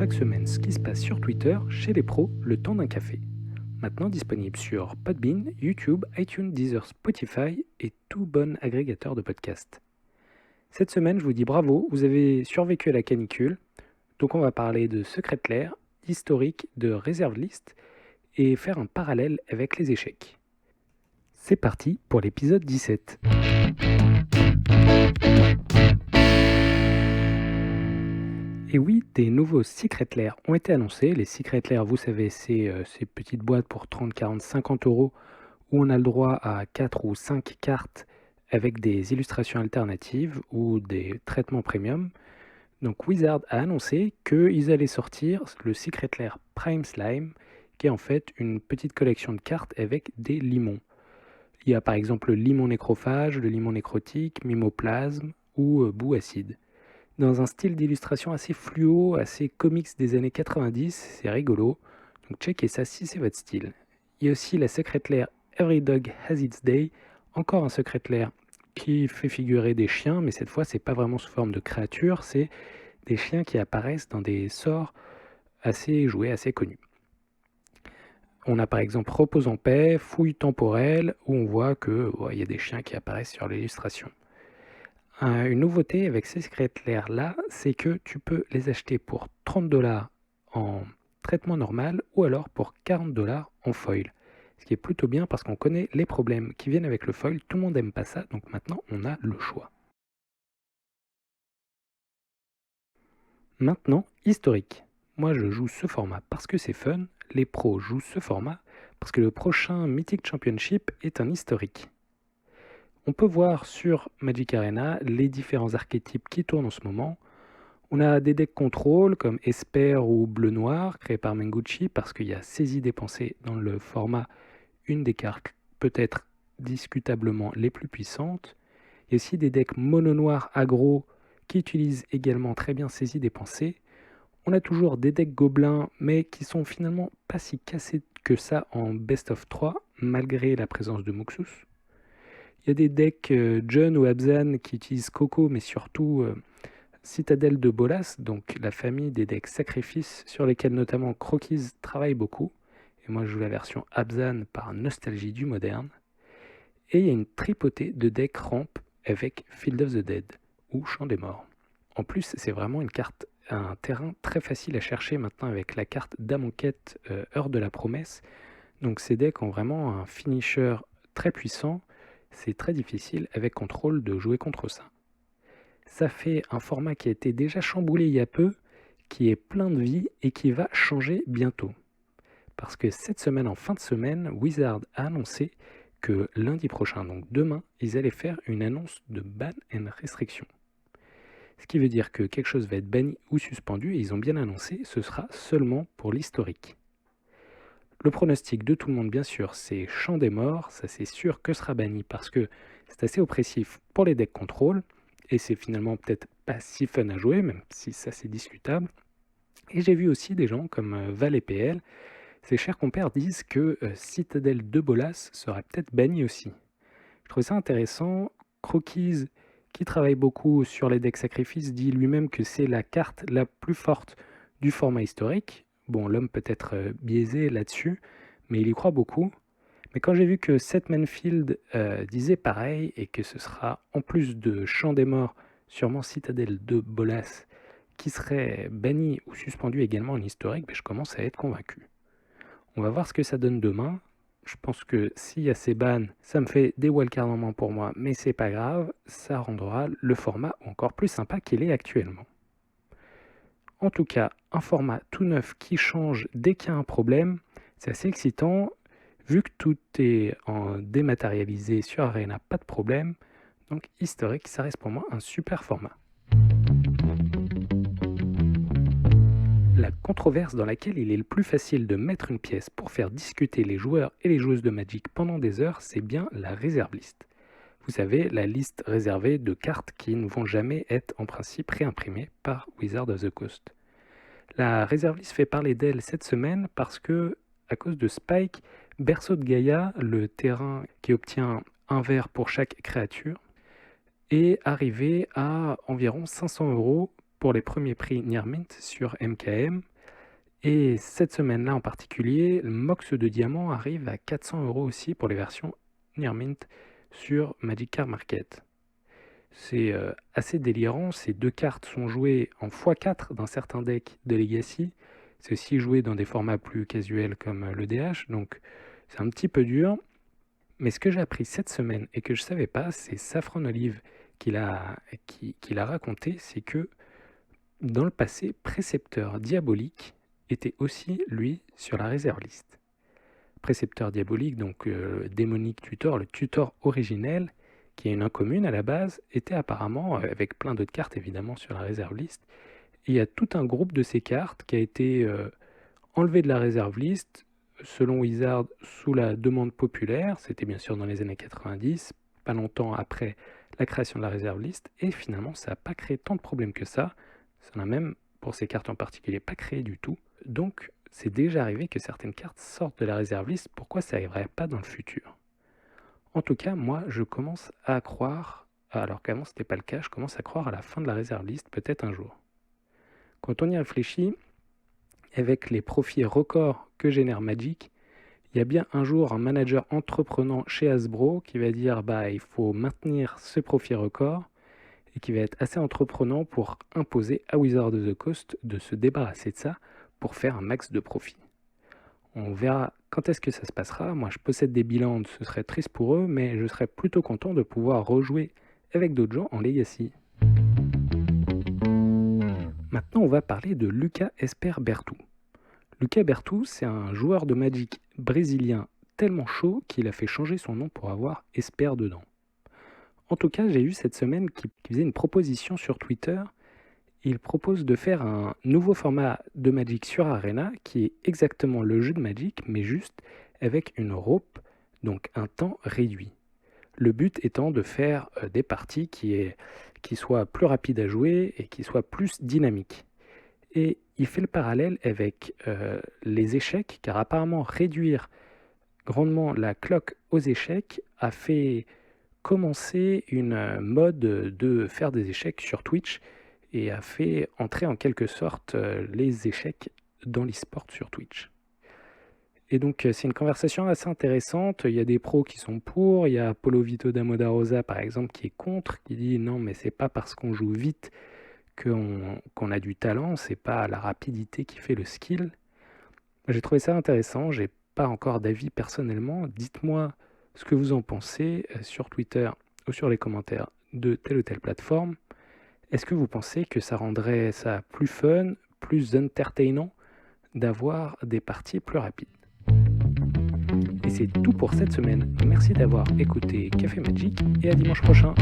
chaque semaine ce qui se passe sur Twitter chez les pros le temps d'un café. Maintenant disponible sur Podbean, YouTube, iTunes, Deezer, Spotify et tout bon agrégateur de podcasts. Cette semaine, je vous dis bravo, vous avez survécu à la canicule. Donc on va parler de Secret Lair, historique, de Reserve List et faire un parallèle avec les échecs. C'est parti pour l'épisode 17. Et oui, des nouveaux Secret Lair ont été annoncés. Les Secret Lair, vous savez, c'est ces petites boîtes pour 30, 40, 50 euros où on a le droit à 4 ou 5 cartes avec des illustrations alternatives ou des traitements premium. Donc Wizard a annoncé qu'ils allaient sortir le Secret Lair Prime Slime, qui est en fait une petite collection de cartes avec des limons. Il y a par exemple le limon nécrophage, le limon nécrotique, mimoplasme ou boue acide. Dans un style d'illustration assez fluo, assez comics des années 90, c'est rigolo. Donc checkez ça si c'est votre style. Il y a aussi la Secret Lair Every Dog Has Its Day, encore un Secret Lair qui fait figurer des chiens, mais cette fois c'est pas vraiment sous forme de créatures, c'est des chiens qui apparaissent dans des sorts assez joués, assez connus. On a par exemple Repose en paix, Fouille temporelle, où on voit qu'il y a des chiens qui apparaissent sur l'illustration. Une nouveauté avec ces Secret Lair là, c'est que tu peux les acheter pour 30$ en traitement normal ou alors pour 40$ en foil. Ce qui est plutôt bien parce qu'on connaît les problèmes qui viennent avec le foil, tout le monde n'aime pas ça, donc maintenant on a le choix. Maintenant, historique. Moi je joue ce format parce que c'est fun, les pros jouent ce format parce que le prochain Mythic Championship est un historique. On peut voir sur Magic Arena les différents archétypes qui tournent en ce moment. On a des decks contrôle comme Esper ou Bleu-Noir créés par Mengucci parce qu'il y a saisie dépensée dans le format, une des cartes peut-être discutablement les plus puissantes. Il y a aussi des decks mono-noir aggro qui utilisent également très bien saisie dépensée. On a toujours des decks gobelins mais qui sont finalement pas si cassés que ça en best of 3 malgré la présence de Muxus. Il y a des decks Jun ou Abzan qui utilisent Coco, mais surtout Citadelle de Bolas, donc la famille des decks sacrifices sur lesquels notamment Croquis travaille beaucoup. Et moi je joue la version Abzan par nostalgie du moderne. Et il y a une tripotée de decks ramp avec Field of the Dead ou Champ des Morts. En plus, c'est vraiment un terrain très facile à chercher maintenant avec la carte Damonquette Heure de la Promesse. Donc ces decks ont vraiment un finisher très puissant. C'est très difficile avec contrôle de jouer contre ça. Ça fait un format qui a été déjà chamboulé il y a peu, qui est plein de vie et qui va changer bientôt. Parce que cette semaine, en fin de semaine, Wizard a annoncé que lundi prochain, donc demain, ils allaient faire une annonce de ban and restriction. Ce qui veut dire que quelque chose va être banni ou suspendu, et ils ont bien annoncé, ce sera seulement pour l'historique. Le pronostic de tout le monde, bien sûr, c'est Champ des Morts. Ça, c'est sûr que sera banni parce que c'est assez oppressif pour les decks contrôle. Et c'est finalement peut-être pas si fun à jouer, même si ça, c'est discutable. Et j'ai vu aussi des gens comme Val et PL, ces chers compères disent que Citadelle de Bolas sera peut-être banni aussi. Je trouve ça intéressant. Croquis, qui travaille beaucoup sur les decks sacrifices, dit lui-même que c'est la carte la plus forte du format historique. Bon, l'homme peut être biaisé là-dessus, mais il y croit beaucoup. Mais quand j'ai vu que Seth Manfield disait pareil, et que ce sera en plus de Champ des Morts, sûrement Citadelle de Bolas, qui serait banni ou suspendu également en historique, je commence à être convaincu. On va voir ce que ça donne demain. Je pense que s'il y a ces bans, ça me fait des wildcards en moins pour moi, mais c'est pas grave, ça rendra le format encore plus sympa qu'il est actuellement. En tout cas, un format tout neuf qui change dès qu'il y a un problème, c'est assez excitant. Vu que tout est en dématérialisé sur Arena, pas de problème. Donc historique, ça reste pour moi un super format. La controverse dans laquelle il est le plus facile de mettre une pièce pour faire discuter les joueurs et les joueuses de Magic pendant des heures, c'est bien la Reserve List. Vous savez, la liste réservée de cartes qui ne vont jamais être en principe réimprimées par Wizard of the Coast. La Reserve List fait parler d'elle cette semaine parce que, à cause de Spike, Berceau de Gaïa, le terrain qui obtient un vert pour chaque créature, est arrivé à environ 500 € pour les premiers prix Near Mint sur MKM. Et cette semaine-là en particulier, le Mox de diamant arrive à 400 € aussi pour les versions Near Mint sur Magic Card Market. C'est assez délirant, ces 2 cartes sont jouées en x4 dans certains decks de Legacy. C'est aussi joué dans des formats plus casuels comme le DH, donc c'est un petit peu dur. Mais ce que j'ai appris cette semaine et que je ne savais pas, c'est Saffron Olive qui l'a raconté, c'est que dans le passé, Précepteur Diabolique était aussi, lui, sur la réserve list. Précepteur Diabolique, donc démonique tutor, le tutor originel, qui est une incommune à la base, était apparemment, avec plein d'autres cartes évidemment, sur la réserve list. Et il y a tout un groupe de ces cartes qui a été enlevé de la réserve list, selon Wizard, sous la demande populaire. C'était bien sûr dans les années 90, pas longtemps après la création de la réserve list. Et finalement, ça n'a pas créé tant de problèmes que ça. Ça n'a même, pour ces cartes en particulier, pas créé du tout. Donc, c'est déjà arrivé que certaines cartes sortent de la réserve list. Pourquoi ça n'arriverait pas dans le futur? En tout cas, moi, je commence à croire, alors qu'avant ce n'était pas le cas, je commence à croire à la fin de la réserve list, peut-être un jour. Quand on y réfléchit, avec les profits records que génère Magic, il y a bien un jour un manager entreprenant chez Hasbro qui va dire il faut maintenir ce profit record et qui va être assez entreprenant pour imposer à Wizards of the Coast de se débarrasser de ça pour faire un max de profit. On verra quand est-ce que ça se passera. Moi, je possède des bilans, ce serait triste pour eux, mais je serais plutôt content de pouvoir rejouer avec d'autres gens en Legacy. Maintenant, on va parler de Lucas Esper Bertu. Lucas Bertu, c'est un joueur de Magic brésilien tellement chaud qu'il a fait changer son nom pour avoir Esper dedans. En tout cas, j'ai eu cette semaine qui faisait une proposition sur Twitter. Il propose de faire un nouveau format de Magic sur Arena qui est exactement le jeu de Magic, mais juste avec une rope, donc un temps réduit. Le but étant de faire des parties qui soient plus rapides à jouer et qui soient plus dynamiques. Et il fait le parallèle avec les échecs, car apparemment réduire grandement la cloque aux échecs a fait commencer une mode de faire des échecs sur Twitch et a fait entrer en quelque sorte les échecs dans l'e-sport sur Twitch. Et donc c'est une conversation assez intéressante, il y a des pros qui sont pour, il y a Paulo Vito da Rosa par exemple qui est contre, qui dit non mais c'est pas parce qu'on joue vite qu'on a du talent, c'est pas la rapidité qui fait le skill. J'ai trouvé ça intéressant, j'ai pas encore d'avis personnellement, dites-moi ce que vous en pensez sur Twitter ou sur les commentaires de telle ou telle plateforme. Est-ce que vous pensez que ça rendrait ça plus fun, plus entertainant d'avoir des parties plus rapides? Et c'est tout pour cette semaine. Merci d'avoir écouté Café Magic et à dimanche prochain.